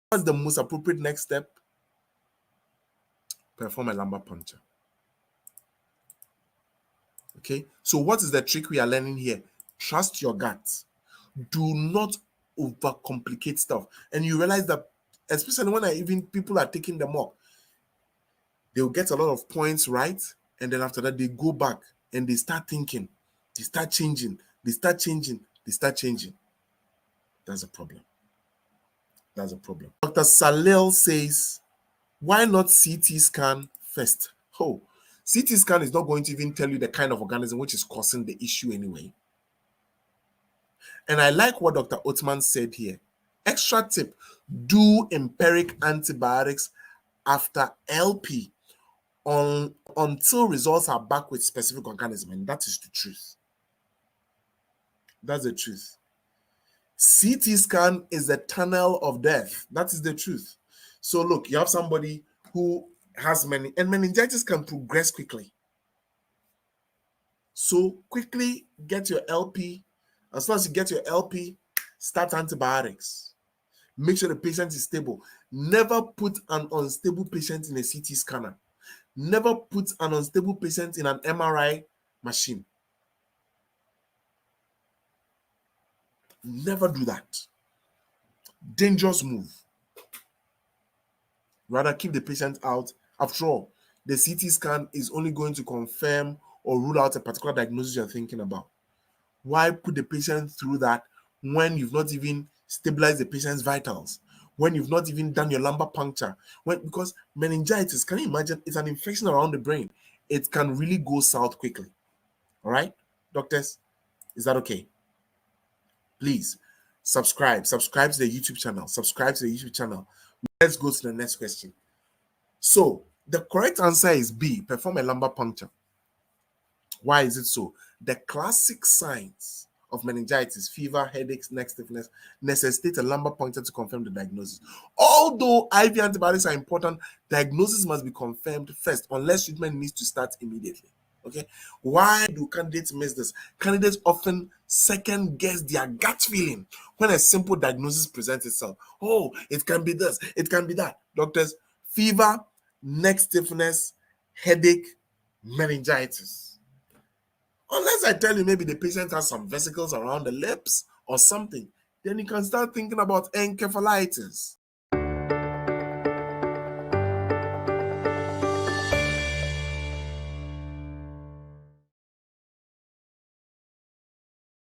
What's the most appropriate next step? Perform a lumbar puncture. Okay, so what is the trick we are learning here? Trust your gut. Do not overcomplicate stuff. And you realize that, especially when people are taking the mock, they'll get a lot of points right, and then after that they go back and they start thinking, they start changing. That's a problem. Dr. Salil says, why not CT scan first? Oh, CT scan is not going to even tell you the kind of organism which is causing the issue anyway. And I like what Dr. Othman said here. Extra tip, do empiric antibiotics after LP until results are back with specific organism. And that is the truth. That's the truth. CT scan is the tunnel of death. That is the truth. So look, you have somebody who has meningitis can progress quickly. So quickly get your LP. As soon as you get your LP, start antibiotics. Make sure the patient is stable. Never put an unstable patient in a CT scanner. Never put an unstable patient in an MRI machine. Never do that. Dangerous move. Rather keep the patient out. After all, the CT scan is only going to confirm or rule out a particular diagnosis you're thinking about. Why put the patient through that when you've not even stabilized the patient's vitals, when you've not even done your lumbar puncture? Because meningitis, can you imagine? It's an infection around the brain. It can really go south quickly. All right, doctors, is that okay? Please subscribe to the YouTube channel. Let's go to the next question. So the correct answer is B, perform a lumbar puncture. Why is it so? The classic signs of meningitis, fever, headaches, neck stiffness, necessitate a lumbar puncture to confirm the diagnosis. Although IV antibiotics are important, diagnosis must be confirmed first, unless treatment needs to start immediately. Okay, why do candidates miss this? Candidates often second guess their gut feeling when a simple diagnosis presents itself. Oh, it can be this, it can be that. Doctors, fever, neck stiffness, headache, meningitis. Unless I tell you maybe the patient has some vesicles around the lips or something, then you can start thinking about encephalitis.